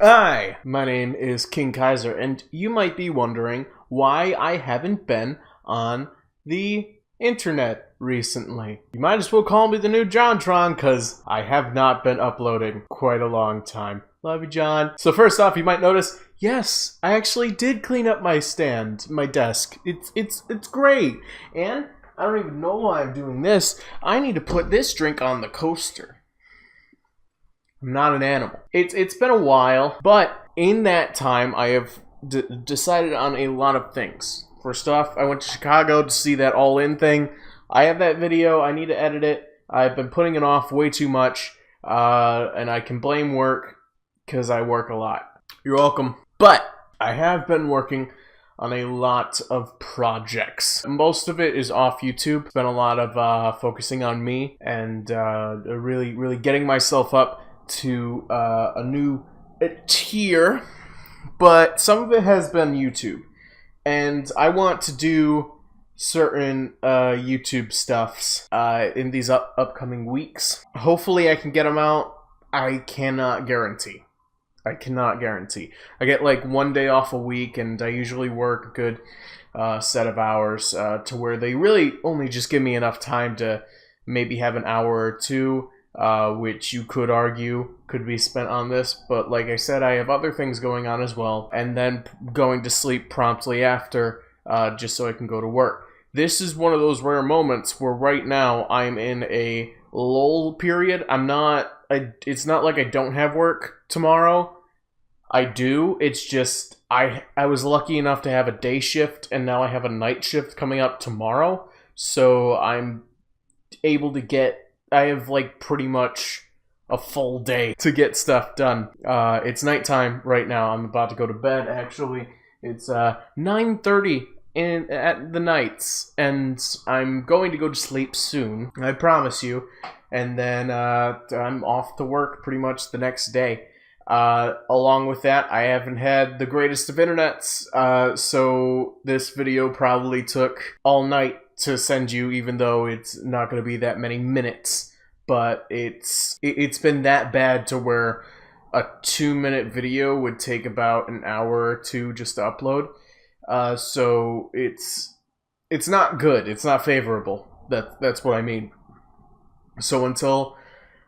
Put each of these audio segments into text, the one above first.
Hi, my name is King Kaiser, and you might be wondering why I haven't been on the internet recently. You might as well call me the new JonTron, because I have not been uploading quite a long time. Love you, John. So first off, you might notice, yes, I actually did clean up my stand, my desk. It's great. And I don't even know why I'm doing this. I need to put this drink on the coaster. I'm not an animal. It's been a while, but in that time, I have decided on a lot of things. First off, I went to Chicago to see that All In thing. I have that video. I need to edit it. I've been putting it off way too much, and I can blame work because I work a lot. You're welcome. But I have been working on a lot of projects. Most of it is off YouTube. It's been a lot of focusing on me and really getting myself up to a new tier, but some of it has been YouTube, and I want to do certain YouTube stuffs in these upcoming weeks. Hopefully I can get them out. I cannot guarantee. I get like one day off a week, and I usually work a good set of hours to where they really only just give me enough time to maybe have an hour or two, which you could argue could be spent on this, but like I said, I have other things going on as well, and then going to sleep promptly after, just so I can go to work. This is one of those rare moments where right now I'm in a lull period. It's not like I don't have work tomorrow. I do. It's just I was lucky enough to have a day shift, and now I have a night shift coming up tomorrow, so I'm able to I have like pretty much a full day to get stuff done. It's nighttime right now. I'm about to go to bed, actually. It's 9:30 at the nights, and I'm going to go to sleep soon, I promise you. And then I'm off to work pretty much the next day. Along with that, I haven't had the greatest of internets, so this video probably took all night to send you, even though it's not going to be that many minutes. But it's been that bad to where a 2-minute video would take about an hour or two just to upload. So it's not good. It's not favorable. That's what I mean. So until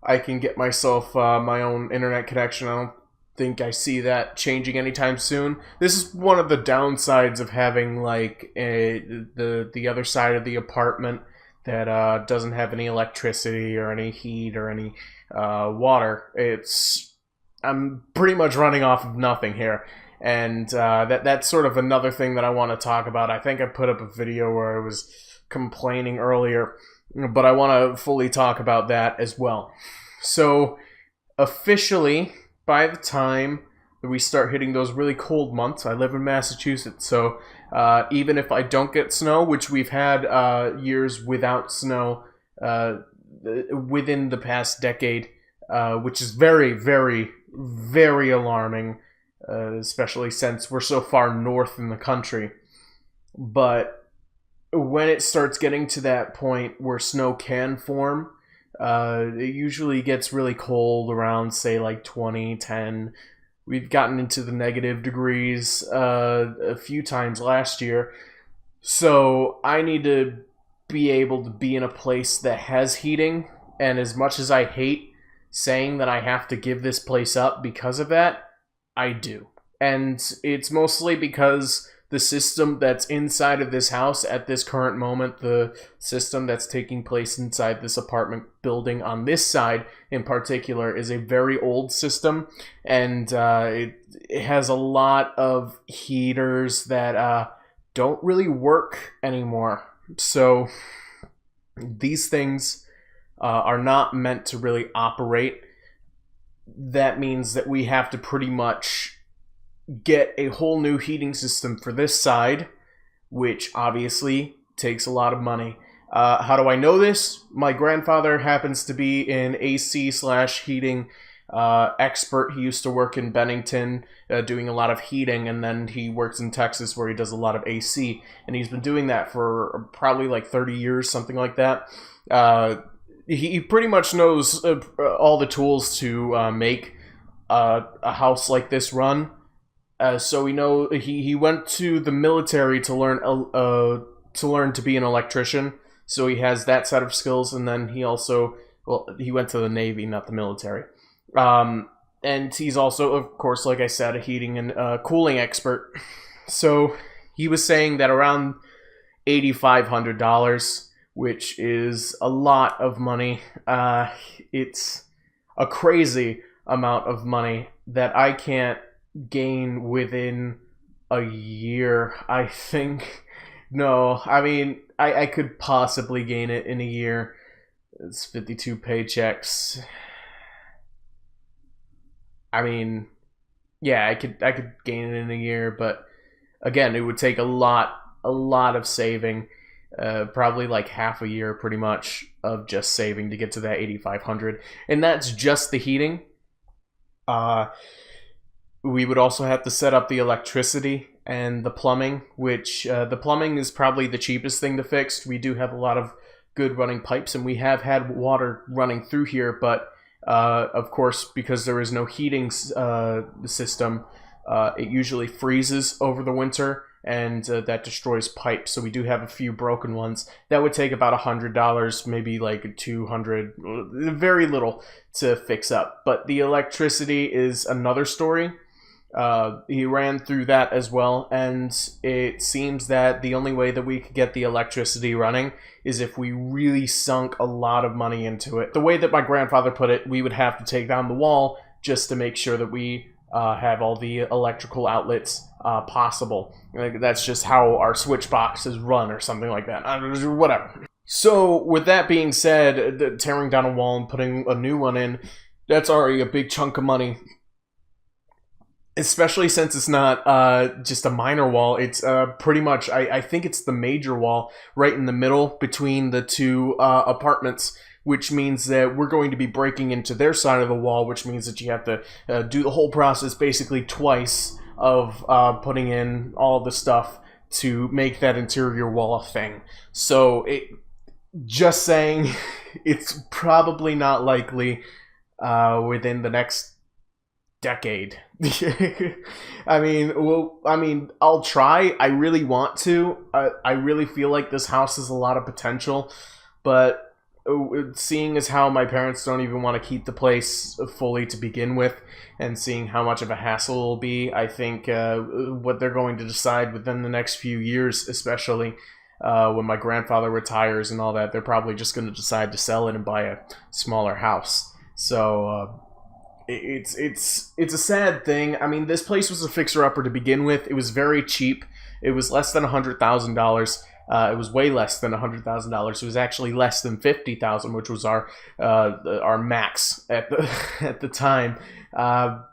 I can get myself my own internet connection, I don't think I see that changing anytime soon. This is one of the downsides of having like the other side of the apartment that doesn't have any electricity or any heat or any water. I'm pretty much running off of nothing here, and that's sort of another thing that I want to talk about. I think I put up a video where I was complaining earlier, but I want to fully talk about that as well. So officially, by the time that we start hitting those really cold months, I live in Massachusetts, so even if I don't get snow, which we've had years without snow within the past decade, which is very, very, very alarming, especially since we're so far north in the country. But when it starts getting to that point where snow can form, it usually gets really cold around, say, like 20, 10. We've gotten into the negative degrees a few times last year. So I need to be able to be in a place that has heating. And as much as I hate saying that I have to give this place up because of that, I do. And it's mostly because the system that's inside of this house at this current moment, the system that's taking place inside this apartment building on this side in particular, is a very old system, and it has a lot of heaters that don't really work anymore. So these things are not meant to really operate. That means that we have to pretty much get a whole new heating system for this side, which obviously takes a lot of money. How do I know this? My grandfather happens to be an AC/heating expert. He used to work in Bennington doing a lot of heating, and then he works in Texas where he does a lot of AC, and he's been doing that for probably like 30 years, something like that. He pretty much knows all the tools to make a house like this run. So we know he went to the military to learn to be an electrician. So he has that set of skills, and then he also, well, he went to the Navy, not the military. And he's also, of course, like I said, a heating and cooling expert. So he was saying that around $8,500, which is a lot of money. It's a crazy amount of money that I can't gain within a year, I think. No, I mean, I could possibly gain it in a year. It's 52 paychecks. I mean, yeah, I could gain it in a year, but again, it would take a lot of saving, probably like half a year, pretty much, of just saving to get to that 8,500, and that's just the heating. We would also have to set up the electricity and the plumbing, which the plumbing is probably the cheapest thing to fix. We do have a lot of good running pipes, and we have had water running through here, but of course, because there is no heating system, it usually freezes over the winter, and that destroys pipes. So we do have a few broken ones. That would take about $100, maybe like 200, very little to fix up. But the electricity is another story. He ran through that as well, and it seems that the only way that we could get the electricity running is if we really sunk a lot of money into it. The way that my grandfather put it, we would have to take down the wall just to make sure that we have all the electrical outlets possible. Like, that's just how our switch box is run, or something like that. Whatever. So, with that being said, tearing down a wall and putting a new one in, that's already a big chunk of money. Especially since it's not just a minor wall. It's pretty much, I think it's the major wall right in the middle between the two apartments, which means that we're going to be breaking into their side of the wall, which means that you have to do the whole process basically twice of putting in all the stuff to make that interior wall a thing. So, just saying, it's probably not likely within the next decade. I mean, I'll try. I really want to. I really feel like this house has a lot of potential, but seeing as how my parents don't even want to keep the place fully to begin with, and seeing how much of a hassle it'll be, I think what they're going to decide within the next few years, especially when my grandfather retires and all that, they're probably just going to decide to sell it and buy a smaller house. So it's a sad thing. I mean, this place was a fixer-upper to begin with. It was very cheap. It was less than $100,000. It was way less than $100,000. It was actually less than $50,000, which was our max at the time.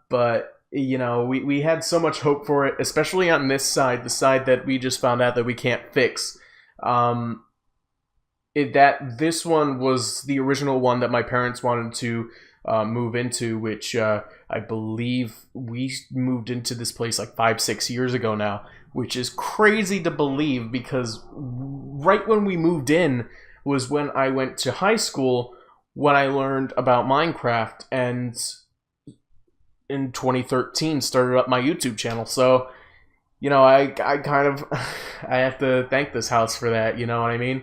But you know, we had so much hope for it, especially on this side, the side that we just found out that we can't fix. This one was the original one that my parents wanted to move into, which I believe we moved into this place like 5-6 years ago now, which is crazy to believe, because right when we moved in was when I went to high school, when I learned about Minecraft, and in 2013 started up my YouTube channel. So, you know, I kind of I have to thank this house for that, you know what I mean?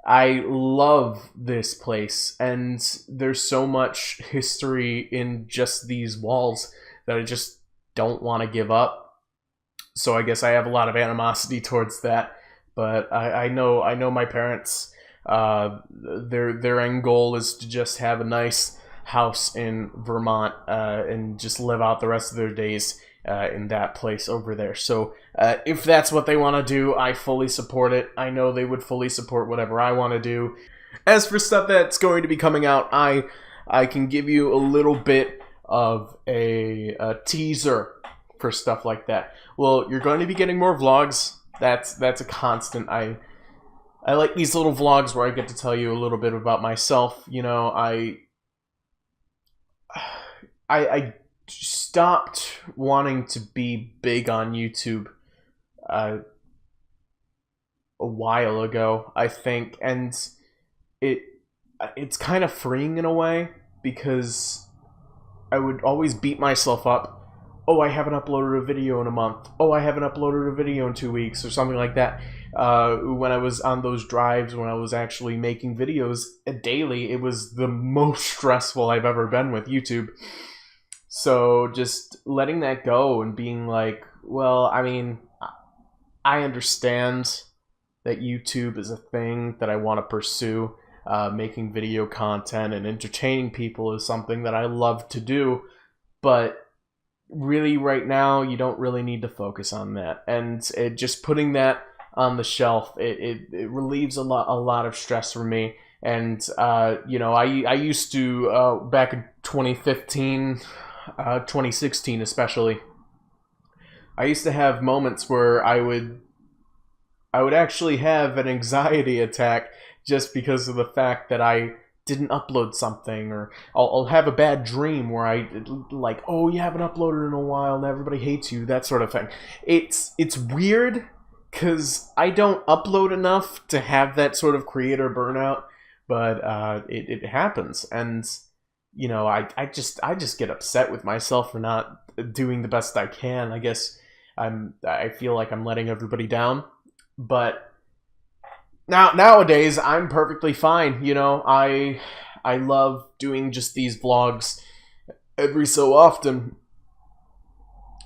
I love this place, and there's so much history in just these walls that I just don't want to give up. So I guess I have a lot of animosity towards that. But I know my parents, their end goal is to just have a nice house in Vermont and just live out the rest of their days in that place over there. So if that's what they want to do, I fully support it. I know they would fully support whatever I want to do. As for stuff that's going to be coming out, I can give you a little bit of a teaser for stuff like that. Well, you're going to be getting more vlogs. That's a constant. I like these little vlogs where I get to tell you a little bit about myself. You know, I stopped wanting to be big on YouTube a while ago, I think, and it's kind of freeing in a way, because I would always beat myself up. Oh, I haven't uploaded a video in a month. Oh, I haven't uploaded a video in 2 weeks or something like that. When I was on those drives, when I was actually making videos daily, it was the most stressful I've ever been with YouTube. So just letting that go and being like, well, I mean, I understand that YouTube is a thing that I want to pursue. Making video content and entertaining people is something that I love to do, but really right now you don't really need to focus on that, and just putting that on the shelf, it relieves a lot of stress from me. And you know, I used to back in 2015, 2016 especially, I used to have moments where I would actually have an anxiety attack just because of the fact that I didn't upload something, or I'll have a bad dream where I like, oh, you haven't uploaded in a while and everybody hates you, that sort of thing. It's weird because I don't upload enough to have that sort of creator burnout, but it happens. And you know, I just get upset with myself for not doing the best I can. I guess I feel like I'm letting everybody down, but nowadays I'm perfectly fine. You know, I love doing just these vlogs every so often.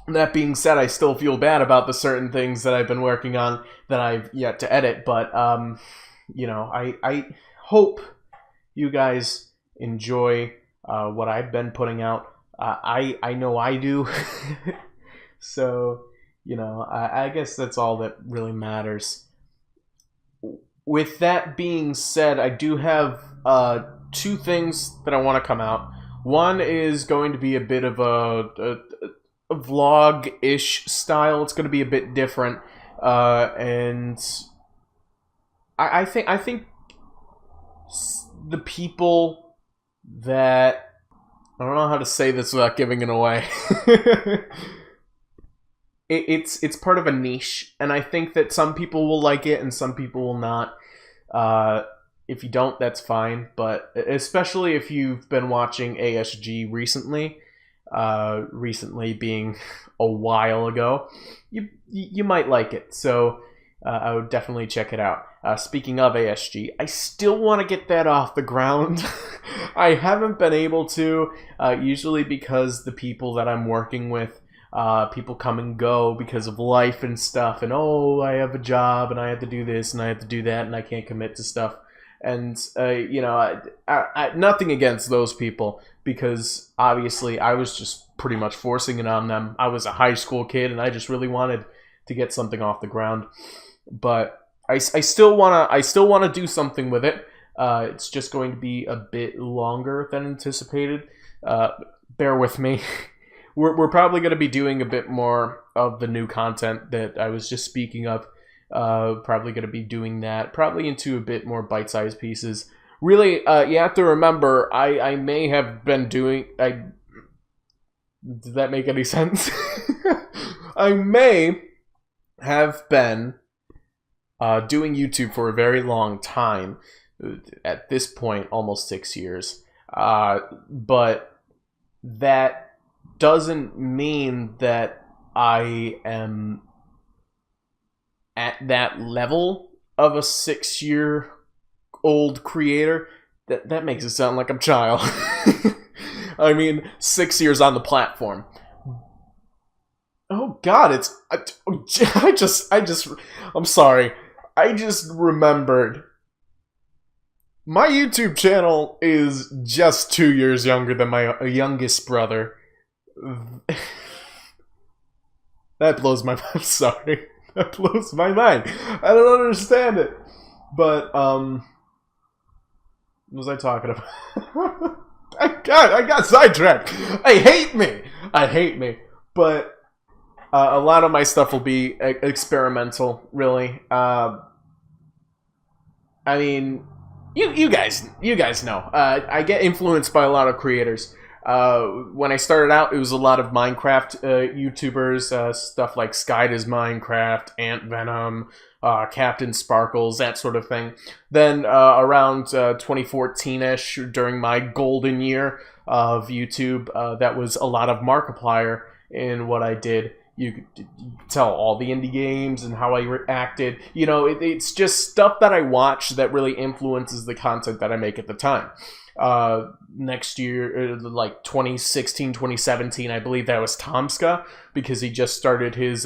That being said, I still feel bad about the certain things that I've been working on that I've yet to edit, but you know, I hope you guys enjoy what I've been putting out. I know I do. So, you know, I guess that's all that really matters. With that being said, I do have 2 things that I want to come out. One is going to be a bit of a vlog-ish style. It's going to be a bit different, and I think the people that, I don't know how to say this without giving it away. It's part of a niche, and I think that some people will like it and some people will not. If you don't, that's fine, but especially if you've been watching ASG recently, recently being a while ago, you might like it. So I would definitely check it out. Speaking of ASG, I still want to get that off the ground. I haven't been able to, usually because the people that I'm working with, people come and go because of life and stuff, and oh, I have a job and I have to do this and I have to do that and I can't commit to stuff. And you know, I nothing against those people, because obviously I was just pretty much forcing it on them. I was a high school kid and I just really wanted to get something off the ground, but I still wanna do something with it. It's just going to be a bit longer than anticipated. Bear with me. We're probably going to be doing a bit more of the new content that I was just speaking of. Probably going to be doing that, probably into a bit more bite-sized pieces. Really, you have to remember, I may have been doing... Did that make any sense? I may have been doing YouTube for a very long time. At this point, almost 6 years. But that doesn't mean that I am at that level of a 6-year-old creator. That makes it sound like I'm a child. I mean, 6 years on the platform. Oh God, I'm sorry. I just remembered. My YouTube channel is just 2 years younger than my youngest brother. That blows my mind. Sorry. That blows my mind. I don't understand it. But, what was I talking about? I got sidetracked. I hate me. But, a lot of my stuff will be experimental, really. I mean, you guys know. I get influenced by a lot of creators. When I started out, it was a lot of Minecraft YouTubers, stuff like Sky Does Minecraft, Ant Venom, Captain Sparkles, that sort of thing. Then around 2014-ish, during my golden year, of YouTube. That was a lot of Markiplier in what I did. You could tell all the indie games and how I reacted. You know, it's just stuff that I watch that really influences the content that I make at the time. Next year, like 2016, 2017, I believe that was Tomska, because he just started his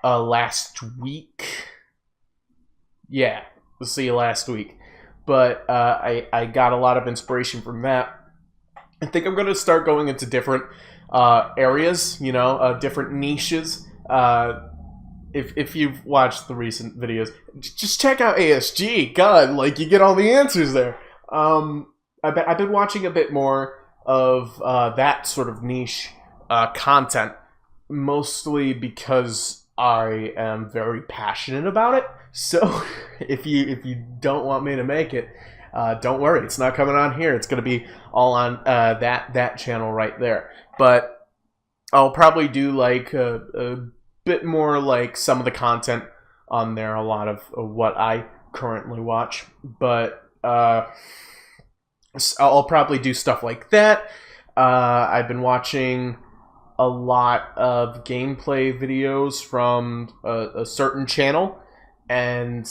last week. Yeah, we'll see you last week. But I got a lot of inspiration from that. I think I'm going to start going into different areas, you know, different niches. If you've watched the recent videos, just check out ASG. God, like, you get all the answers there. I've been watching a bit more of that sort of niche content, mostly because I am very passionate about it. So if you don't want me to make it, don't worry, it's not coming on here. It's going to be all on that channel right there. But I'll probably do like a bit more like some of the content on there, a lot of what I currently watch. But I'll probably do stuff like that. I've been watching a lot of gameplay videos from a certain channel, and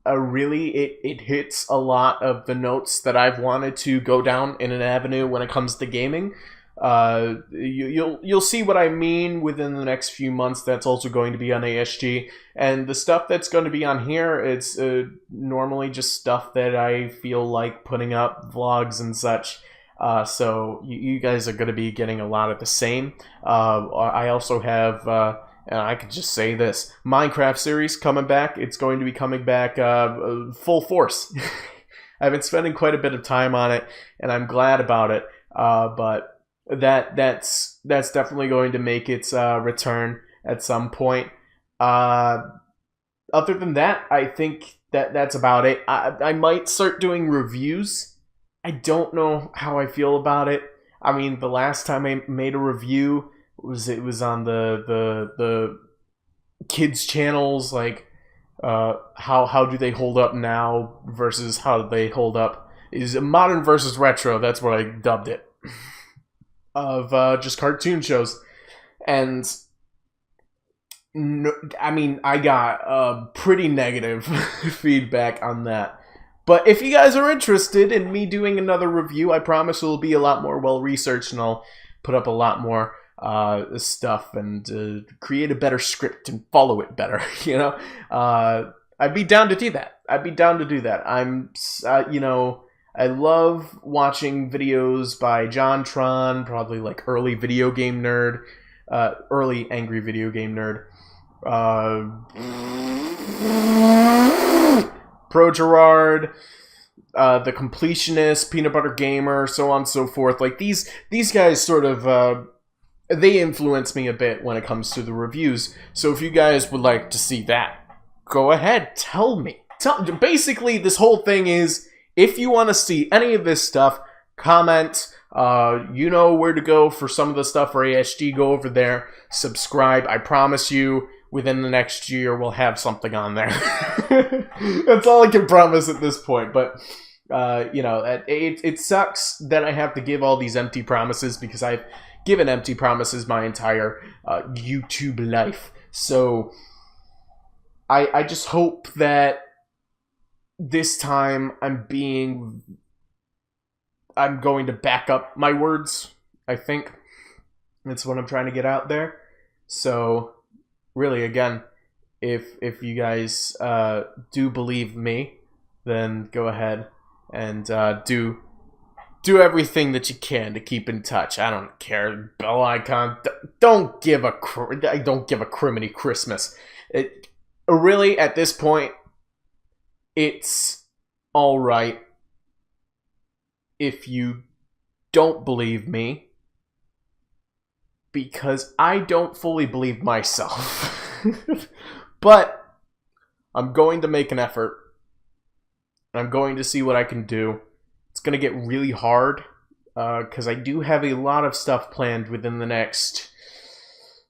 really it hits a lot of the notes that I've wanted to go down in an avenue when it comes to gaming. You'll see what I mean within the next few months. That's also going to be on ASG, and the stuff that's going to be on here, it's normally just stuff that I feel like putting up, vlogs and such. So you guys are going to be getting a lot of the same. I also have, and I could just say this, Minecraft series coming back. It's going to be coming back full force. I've been spending quite a bit of time on it, and I'm glad about it. But that's definitely going to make its return at some point. Other than that, I think that's about it. I might start doing reviews. I don't know how I feel about it. I mean, the last time I made a review was on the kids channels, like how do they hold up now versus how they hold up. Is modern versus retro, that's what I dubbed it. Of just cartoon shows. And no, I mean, I got pretty negative feedback on that. But if you guys are interested in me doing another review, I promise it will be a lot more well-researched, and I'll put up a lot more stuff and create a better script and follow it better, you know? I'd be down to do that. I'm, you know, I love watching videos by JonTron, probably like early video game nerd, early angry video game nerd, Pro Gerard, the Completionist, Peanut Butter Gamer, so on and so forth. Like these guys sort of they influence me a bit when it comes to the reviews. So if you guys would like to see that, go ahead, tell me. Basically, this whole thing is, if you want to see any of this stuff, comment. You know where to go for some of the stuff for ASG. Go over there, subscribe. I promise you, within the next year, we'll have something on there. That's all I can promise at this point. But, you know, it sucks that I have to give all these empty promises, because I've given empty promises my entire YouTube life. So I just hope that this time I'm going to back up my words. I think that's what I'm trying to get out there. So really, again, if you guys do believe me, then go ahead and do everything that you can to keep in touch. I don't care. Bell icon. Don't give a criminy Christmas. Really, at this point, it's all right if you don't believe me, because I don't fully believe myself. But I'm going to make an effort. I'm going to see what I can do. It's going to get really hard, because I do have a lot of stuff planned within the next,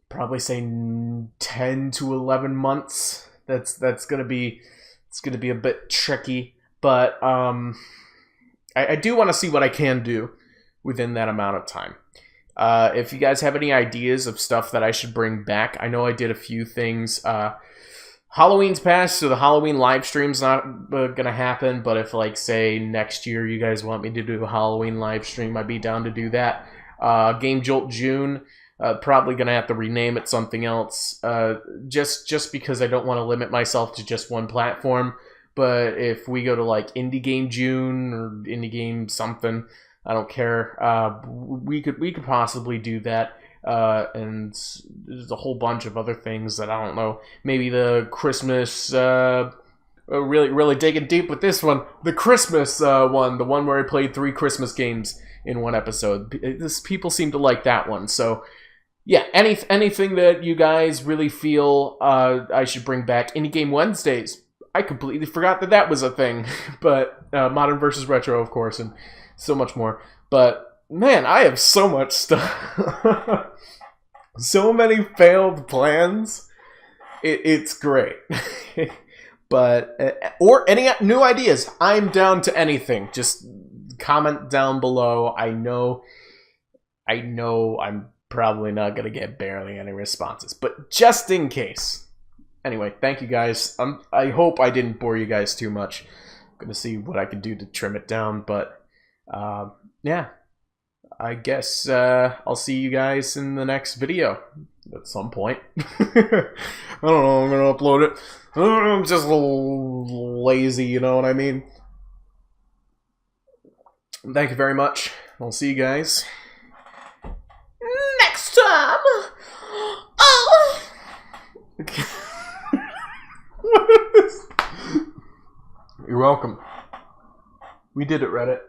probably say 10 to 11 months. That's going to be, it's going to be a bit tricky, but I do want to see what I can do within that amount of time. If you guys have any ideas of stuff that I should bring back, I know I did a few things. Halloween's passed, so the Halloween live stream's not gonna happen, but if, like, say, next year you guys want me to do a Halloween live stream, I'd be down to do that. Game Jolt June, probably gonna have to rename it something else, just because I don't want to limit myself to just one platform. But if we go to, like, Indie Game June or Indie Game something, I don't care. We could possibly do that. And there's a whole bunch of other things that I don't know. Maybe the Christmas, really digging deep with this one. The Christmas one, the one where I played 3 Christmas games in one episode. People seem to like that one. So yeah, anything that you guys really feel I should bring back. Indie Game Wednesdays. I completely forgot that was a thing. But Modern versus Retro, of course, and so much more. But man, I have so much stuff. So many failed plans. It's great. But, or any new ideas. I'm down to anything. Just comment down below. I know I'm probably not going to get barely any responses. But just in case. Anyway, thank you guys. I hope I didn't bore you guys too much. I'm going to see what I can do to trim it down. But, yeah. I guess I'll see you guys in the next video at some point. I don't know, I'm going to upload it. I'm just a little lazy, you know what I mean? Thank you very much. I'll see you guys next time. Oh! You're welcome. We did it, Reddit.